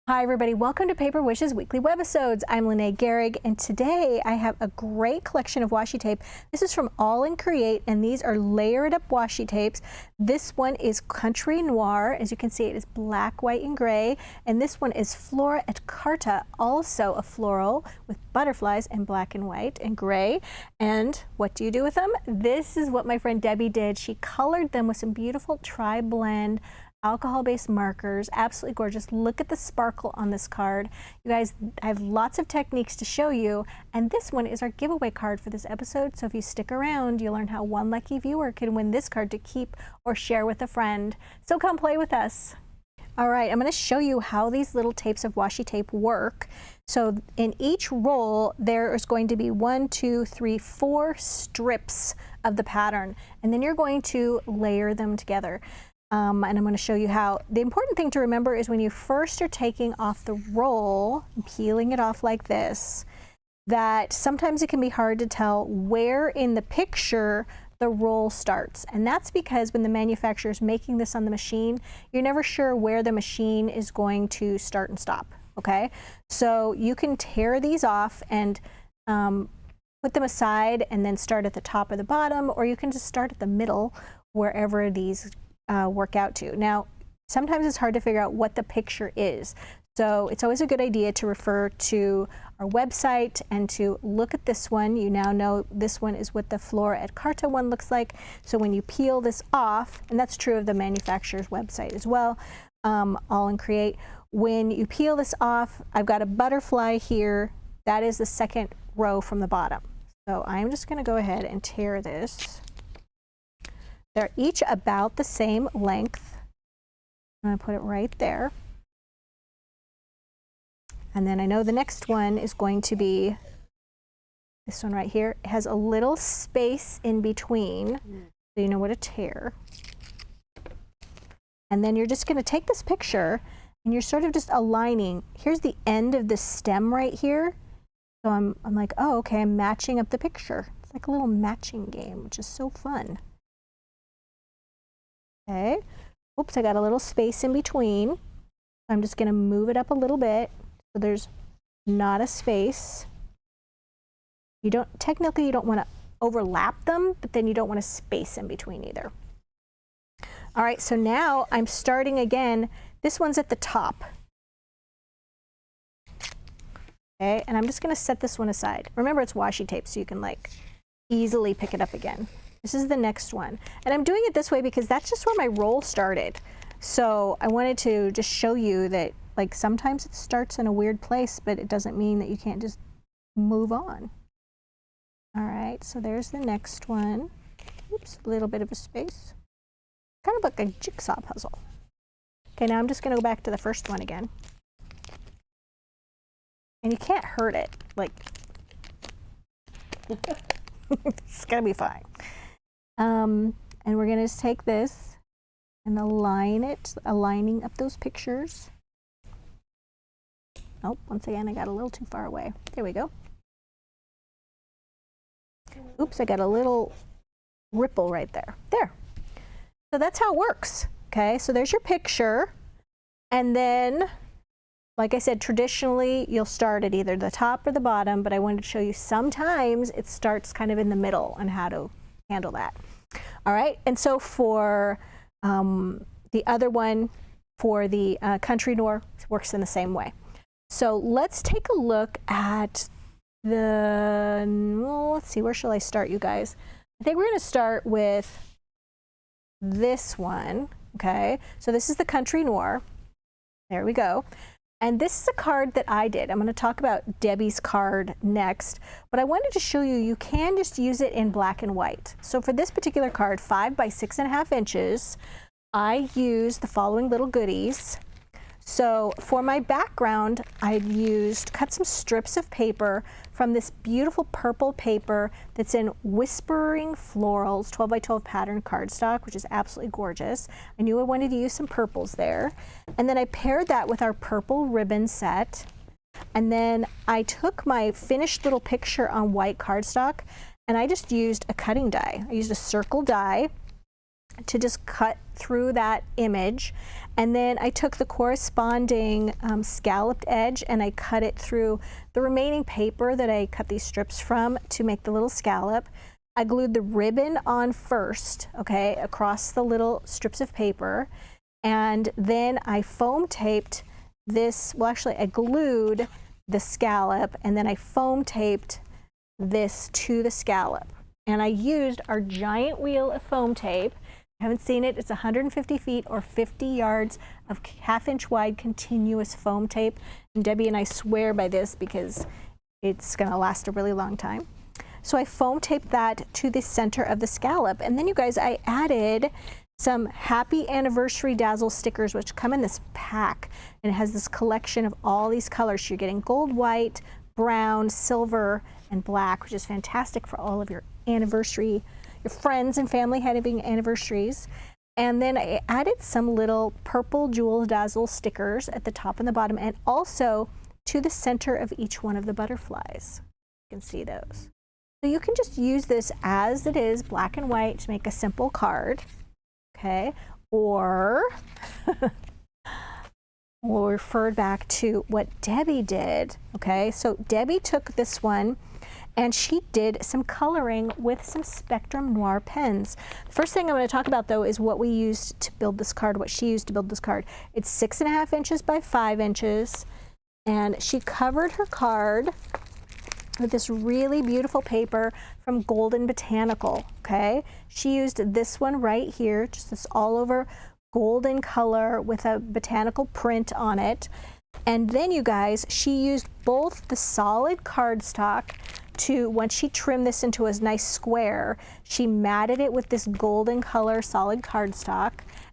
Hi everybody, welcome to Paper Wishes Weekly Webisodes. I'm Lene Gehrig, and today I have a great collection of washi tape. This is from AALL Create, and these are layered up washi tapes. This one is Country Noir. As you can see, it is black, white, and gray. And this one is Flora et Carta, also a floral with butterflies in black and white and gray. And what do you do with them? This is what my friend Debbie did. She colored them with some beautiful tri-blend alcohol-based markers. Absolutely gorgeous. Look at the sparkle on this card. You guys, I have lots of techniques to show you, and this one is our giveaway card for this episode. So if you stick around, you'll learn how one lucky viewer can win this card to keep or share with a friend. So come play with us. All right, I'm going to show you how these little tapes of washi tape work. So in each roll, there is going to be 1, 2, 3, 4 strips of the pattern, and then you're going to layer them together. And I'm going to show you how. The important thing to remember is when you first are taking off the roll, peeling it off like this, that sometimes it can be hard to tell where in the picture the roll starts. And that's because when the manufacturer is making this on the machine, you're never sure where the machine is going to start and stop. Okay? So you can tear these off and put them aside and then start at the top or the bottom, or you can just start at the middle wherever these work out to. Now, sometimes it's hard to figure out what the picture is. So it's always a good idea to refer to our website and to look at this one. You now know this one is what the Flora et Carta one looks like. So when you peel this off, and that's true of the manufacturer's website as well, AALL Create, when you peel this off, I've got a butterfly here. That is the second row from the bottom. So I'm just going to go ahead and tear this. They're each about the same length. I'm going to put it right there. And then I know the next one is going to be this one right here. It has a little space in between, so you know what to tear. And then you're just going to take this picture and you're sort of just aligning. Here's the end of the stem right here. So I'm like, oh, okay, I'm matching up the picture. It's like a little matching game, which is so fun. Okay, oops, I got a little space in between. I'm just going to move it up a little bit so there's not a space. Technically you don't want to overlap them, but then you don't want a space in between either. All right, so now I'm starting again. This one's at the top. Okay, and I'm just going to set this one aside. Remember, it's washi tape, so you can like easily pick it up again. This is the next one. And I'm doing it this way because that's just where my roll started. So I wanted to just show you that like sometimes it starts in a weird place, but it doesn't mean that you can't just move on. All right, so there's the next one. Oops, a little bit of a space. Kind of like a jigsaw puzzle. Okay, now I'm just gonna go back to the first one again. And you can't hurt it, like, it's gonna be fine. And we're going to just take this and align it, aligning up those pictures. Oh, once again, I got a little too far away. There we go. Oops, I got a little ripple right there. There. So that's how it works. Okay, so there's your picture. And then, like I said, traditionally, you'll start at either the top or the bottom, but I wanted to show you sometimes it starts kind of in the middle on how to handle that. All right, and so for the other one, for the Country Noir, works in the same way. So let's take a look at the, well, let's see, where shall I start, you guys? I think we're going to start with this one, okay? So this is the Country Noir. There we go. And this is a card that I did. I'm going to talk about Debbie's card next, but I wanted to show you, you can just use it in black and white. So for this particular card, 5 by 6.5 inches, I used the following little goodies. So for my background, I cut some strips of paper from this beautiful purple paper that's in Whispering Florals 12 by 12 pattern cardstock, which is absolutely gorgeous. I knew I wanted to use some purples there. And then I paired that with our purple ribbon set. And then I took my finished little picture on white cardstock and I just used a cutting die. I used a circle die. to just cut through that image, and then I took the corresponding scalloped edge and I cut it through the remaining paper that I cut these strips from to make the little scallop. I glued the ribbon on first, okay, across the little strips of paper, and then I foam taped this, well actually I glued the scallop and then I foam taped this to the scallop. And I used our giant wheel of foam tape. I haven't seen it, it's 150 feet or 50 yards of 1/2 inch wide continuous foam tape. And Debbie and I swear by this because it's gonna last a really long time. So I foam taped that to the center of the scallop. And then you guys, I added some happy anniversary dazzle stickers, which come in this pack. And it has this collection of all these colors. So you're getting gold, white, brown, silver, and black, which is fantastic for all of your anniversary, your friends and family having anniversaries. And then I added some little purple jewel dazzle stickers at the top and the bottom, and also to the center of each one of the butterflies. You can see those. So you can just use this as it is, black and white, to make a simple card, okay? Or we'll refer back to what Debbie did, okay? So Debbie took this one and she did some coloring with some Spectrum Noir pens. The first thing I'm going to talk about though is what we used to build this card, what she used to build this card. It's 6.5 inches by 5 inches, and she covered her card with this really beautiful paper from Golden Botanical, okay? She used this one right here, just this all over golden color with a botanical print on it. And then you guys, she used both the solid cardstock to, once she trimmed this into a nice square, she matted it with this golden color solid cardstock.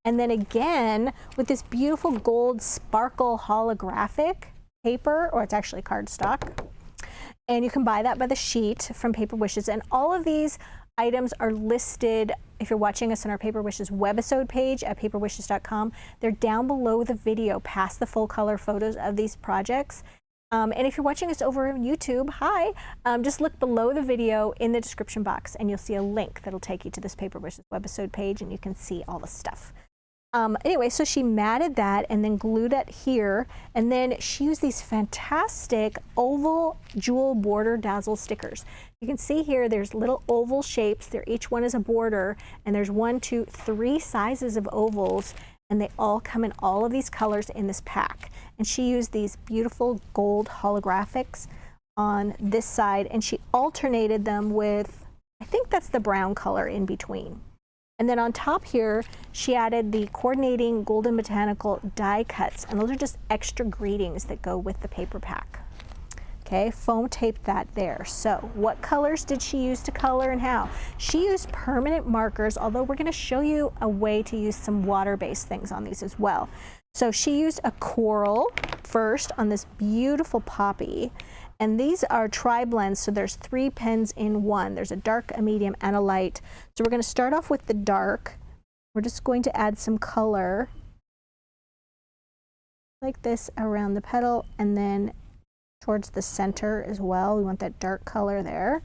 And then again, with this beautiful gold sparkle holographic paper, or it's actually cardstock. And you can buy that by the sheet from Paper Wishes. And all of these items are listed, if you're watching us on our Paper Wishes webisode page at paperwishes.com. They're down below the video, past the full color photos of these projects. And if you're watching us over on YouTube, hi, just look below the video in the description box and you'll see a link that'll take you to this Paper Wishes webisode page and you can see all the stuff. Anyway, so she matted that and then glued it here, and then she used these fantastic oval jewel border dazzle stickers. You can see here there's little oval shapes. There, each one is a border, and there's 1, 2, 3 sizes of ovals, and they all come in all of these colors in this pack. And she used these beautiful gold holographics on this side, and she alternated them with, I think that's the brown color in between. And then on top here, she added the coordinating Golden Botanical die cuts, and those are just extra greetings that go with the paper pack. Okay, foam taped that there. So what colors did she use to color and how? She used permanent markers, although we're gonna show you a way to use some water-based things on these as well. So she used a coral first on this beautiful poppy. And these are tri-blends, so there's 3 pens in one. There's a dark, a medium, and a light. So we're going to start off with the dark. We're just going to add some color like this around the petal, and then towards the center as well. We want that dark color there.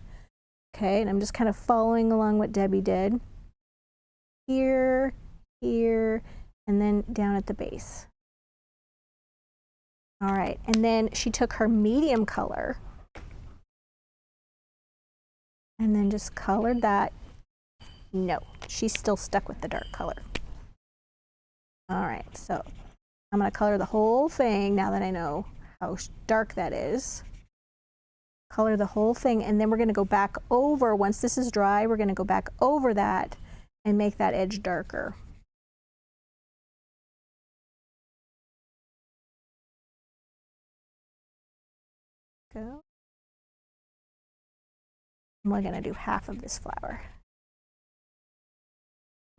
Okay, and I'm just kind of following along what Debbie did. Here, here, and then down at the base. All right, and then she took her medium color and then just colored that. No, she's still stuck with the dark color. All right, so I'm gonna color the whole thing now that I know how dark that is. Color the whole thing, and then we're gonna go back over, once this is dry, we're gonna go back over that and make that edge darker. Go. I'm only going to do half of this flower.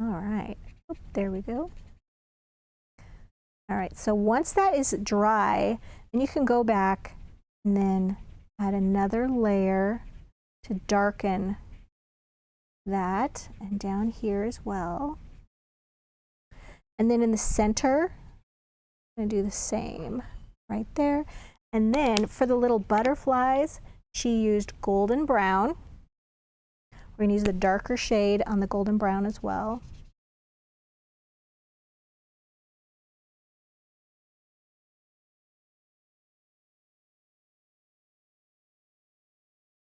All right, oh, there we go. All right, so once that is dry, then you can go back and then add another layer to darken that, and down here as well. And then in the center, I'm going to do the same right there. And then for the little butterflies, she used golden brown. We're going to use the darker shade on the golden brown as well.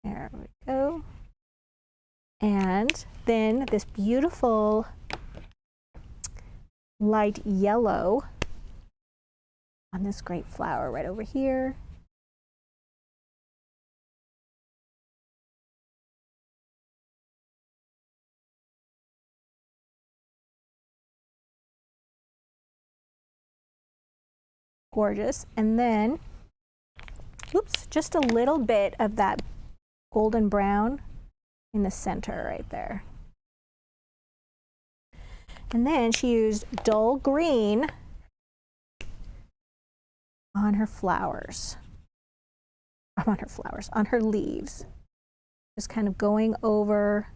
There we go. And then this beautiful light yellow on this great flower right over here. Gorgeous. And then, oops, just a little bit of that golden brown in the center right there. And then she used dull green on her flowers. On her leaves. Just kind of going over.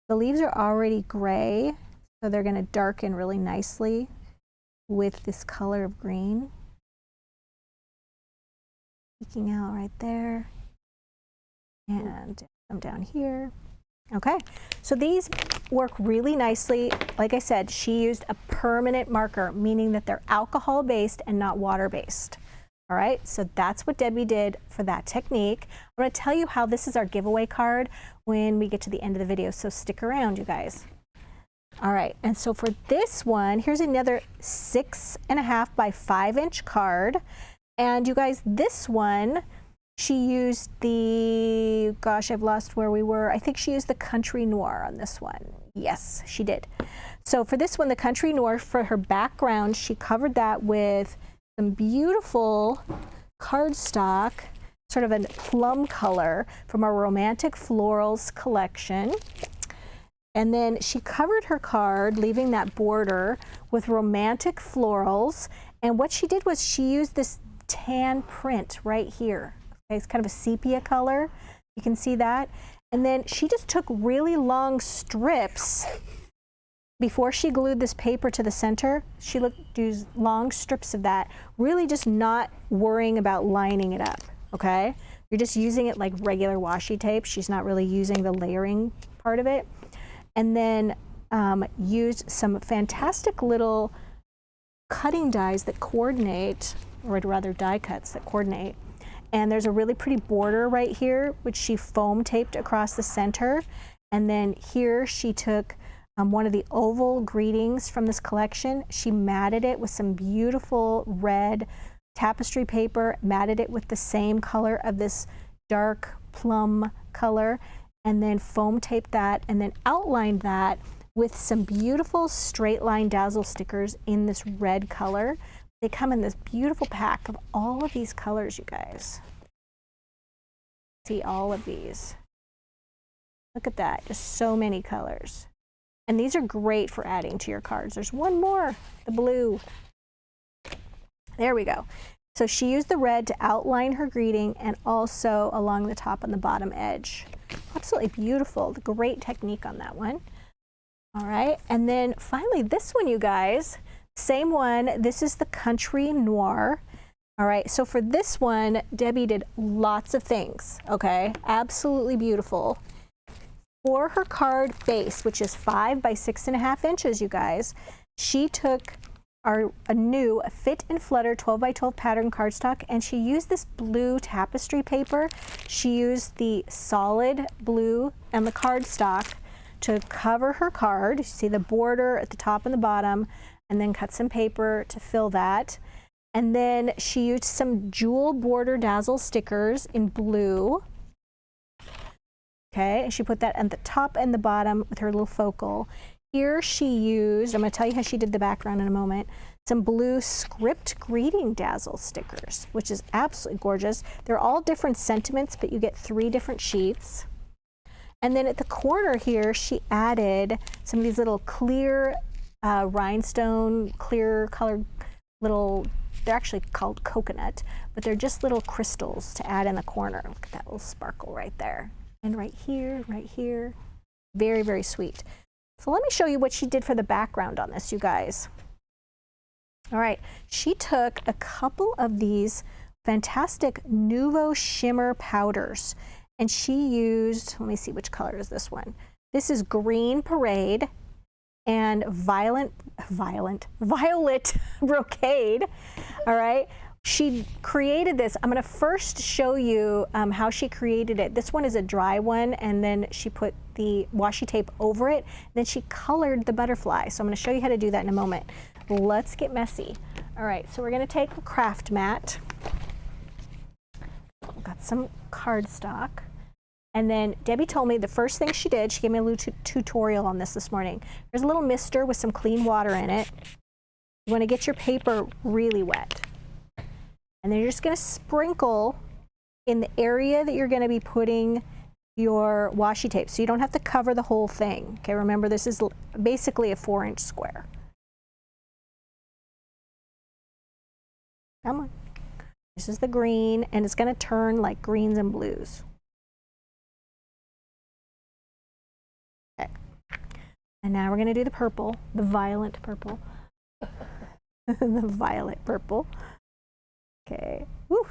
The leaves are already gray, so they're going to darken really nicely with this color of green. Peeking out right there. And some down here. Okay, so these work really nicely. Like I said, she used a permanent marker, meaning that they're alcohol-based and not water-based. All right, so that's what Debbie did for that technique. I'm going to tell you how this is our giveaway card when we get to the end of the video, so stick around, you guys. All right, and so for this one, here's another 6.5 by 5-inch card. And you guys, this one, she used the, gosh, I've lost where we were. I think she used the Country Noir on this one. Yes, she did. So for this one, the Country Noir, for her background, she covered that with some beautiful cardstock, sort of a plum color from our Romantic Florals collection. And then she covered her card, leaving that border with Romantic Florals. And what she did was she used this tan print right here. Okay, it's kind of a sepia color. You can see that. And then she just took really long strips. Before she glued this paper to the center, she used long strips of that, really just not worrying about lining it up, okay? You're just using it like regular washi tape. She's not really using the layering part of it. And then used some fantastic little cutting dies that coordinate, or rather die cuts that coordinate. And there's a really pretty border right here, which she foam taped across the center. And then here she took one of the oval greetings from this collection. She matted it with some beautiful red tapestry paper, matted it with the same color of this dark plum color, and then foam taped that, and then outlined that with some beautiful straight line dazzle stickers in this red color. They come in this beautiful pack of all of these colors, you guys. See all of these. Look at that, just so many colors. And these are great for adding to your cards. There's one more, the blue. There we go. So she used the red to outline her greeting and also along the top and the bottom edge. Absolutely beautiful. Great technique on that one. All right, and then finally this one, you guys, same one. This is the Country Noir. All right, so for this one, Debbie did lots of things, okay? Absolutely beautiful. For her card base, which is 5 by 6.5 inches, you guys, she took a new Fit and Flutter 12 by 12 pattern cardstock, and she used this blue tapestry paper. She used the solid blue and the cardstock to cover her card. You see the border at the top and the bottom, and then cut some paper to fill that. And then she used some jewel border dazzle stickers in blue. Okay, and she put that at the top and the bottom with her little focal. Here she used, I'm going to tell you how she did the background in a moment, some blue script greeting dazzle stickers, which is absolutely gorgeous. They're all different sentiments, but you get 3 different sheets. And then at the corner here, she added some of these little clear rhinestone, clear colored little, they're actually called coconut, but they're just little crystals to add in the corner. Look at that little sparkle right there. And right here, very, very sweet. So let me show you what she did for the background on this, you guys. All right, she took a couple of these fantastic Nouveau Shimmer powders, and she used, let me see, which color is this one? This is Green Parade and Violet Brocade, all right? she created this. I'm going to first show you how she created it. This one is a dry one, and then she put the washi tape over it. Then she colored the butterfly. So I'm going to show you how to do that in a moment. Let's get messy. All right, so we're going to take a craft mat. Got some cardstock. And then Debbie told me the first thing she did, she gave me a little tutorial on this morning. There's a little mister with some clean water in it. You want to get your paper really wet. And then you're just going to sprinkle in the area that you're going to be putting your washi tape. So you don't have to cover the whole thing. Okay, remember this is basically a 4-inch square. Come on. This is the green, and it's going to turn like greens and blues. Okay. And now we're going to do the purple, the violet purple. The violet purple. Okay. Woo,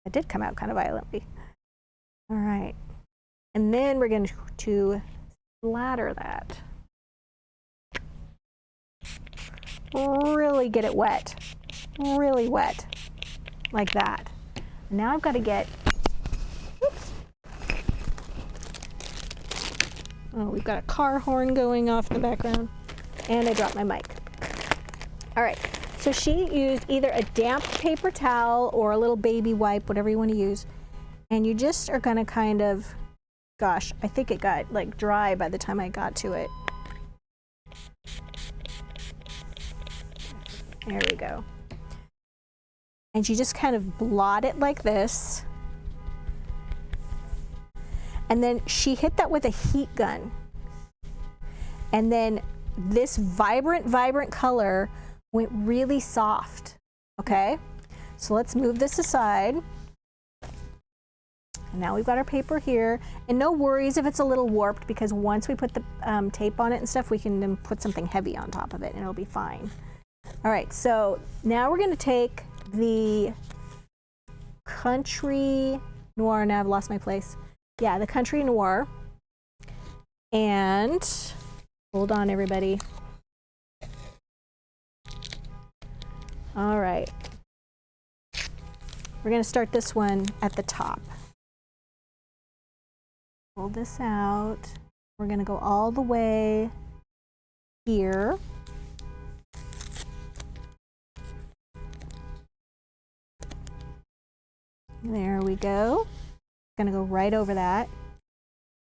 it did come out kind of violently. All right. And then we're going to splatter that. Really get it wet. Really wet. Like that. Now I've got to get, oops. Oh, we've got a car horn going off in the background. And I dropped my mic. All right, so she used either a damp paper towel or a little baby wipe, whatever you want to use. And you just are going to kind of, gosh, I think it got like dry by the time I got to it. There we go. And you just kind of blot it like this. And then she hit that with a heat gun. And then this vibrant, vibrant color went really soft, okay? So let's move this aside. And now we've got our paper here. And no worries if it's a little warped, because once we put the tape on it and stuff, we can then put something heavy on top of it and it'll be fine. All right, so now we're gonna take the Country Noir, now I've lost my place. Yeah, the Country Noir. And hold on, everybody. All right. We're going to start this one at the top. Pull this out. We're going to go all the way here. There we go. Going to go right over that.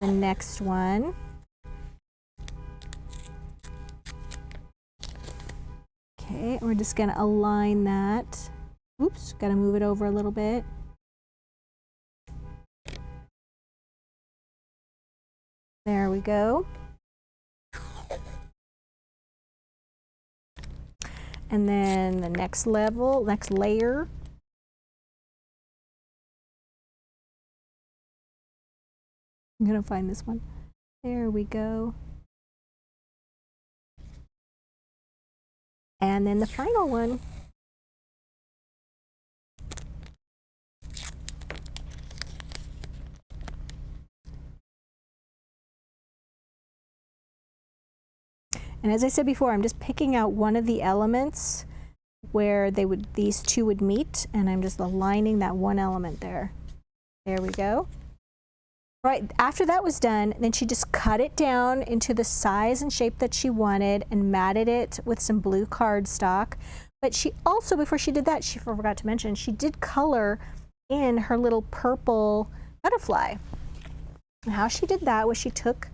The next one. Okay, we're just going to align that. Oops, got to move it over a little bit. There we go. And then the next level, next layer. I'm going to find this one. There we go. And then the final one. And as I said before, I'm just picking out one of the elements where these two would meet, and I'm just aligning that one element there. There we go. All right, after that was done, then she just cut it down into the size and shape that she wanted and matted it with some blue cardstock. But she also, before she did that, she forgot to mention, she did color in her little purple butterfly. And how she did that was she took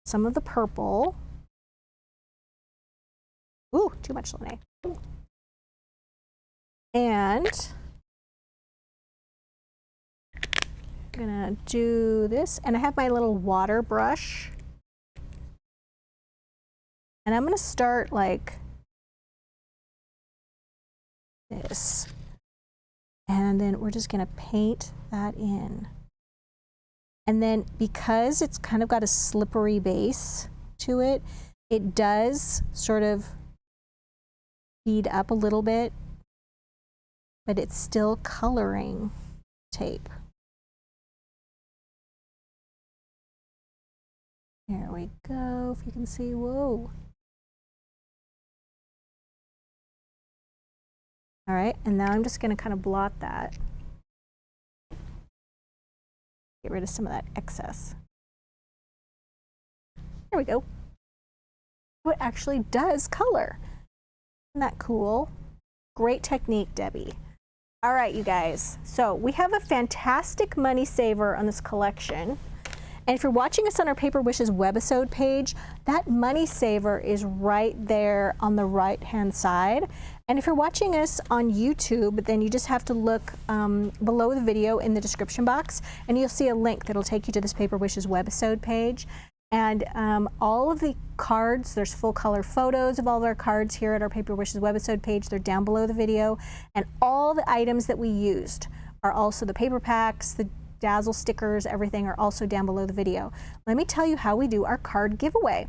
some of the purple. Ooh, too much, Lene. And I'm gonna do this, and I have my little water brush. And I'm gonna start like this. And then we're just gonna paint that in. And then because it's kind of got a slippery base to it, it does sort of bead up a little bit, but it's still coloring tape. There we go, if you can see, whoa. All right, and now I'm just going to kind of blot that. Get rid of some of that excess. There we go. It actually does color. Isn't that cool? Great technique, Debbie. All right, you guys. So we have a fantastic money saver on this collection. And if you're watching us on our Paper Wishes webisode page, that money saver is right there on the right-hand side. And if you're watching us on YouTube, then you just have to look below the video in the description box, and you'll see a link that'll take you to this Paper Wishes webisode page. And all of the cards, there's full color photos of all of our cards here at our Paper Wishes webisode page. They're down below the video. And all the items that we used are also the paper packs, the Dazzle stickers, everything are also down below the video. Let me tell you how we do our card giveaway.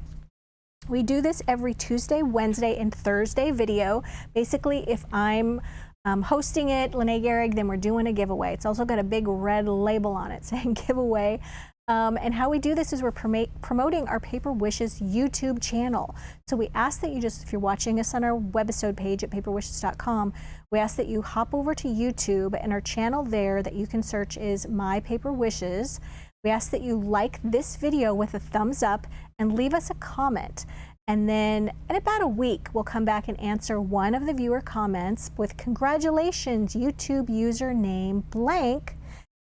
We do this every Tuesday, Wednesday, and Thursday video. Basically, if I'm hosting it, Lene Gehrig, then we're doing a giveaway. It's also got a big red label on it saying giveaway. And how we do this is we're promoting our Paper Wishes YouTube channel. So we ask that you just, if you're watching us on our webisode page at paperwishes.com, we ask that you hop over to YouTube, and our channel there that you can search is My Paper Wishes. We ask that you like this video with a thumbs up and leave us a comment. And then in about a week, we'll come back and answer one of the viewer comments with congratulations, YouTube username blank.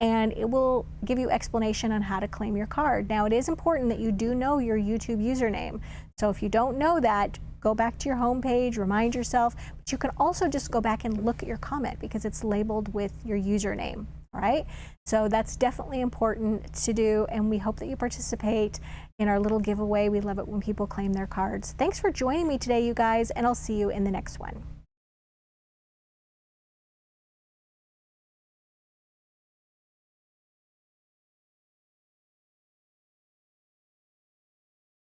And it will give you explanation on how to claim your card. Now, it is important that you do know your YouTube username. So if you don't know that, go back to your home page, remind yourself, but you can also just go back and look at your comment because it's labeled with your username, all right? So that's definitely important to do, and we hope that you participate in our little giveaway. We love it when people claim their cards. Thanks for joining me today, you guys, and I'll see you in the next one.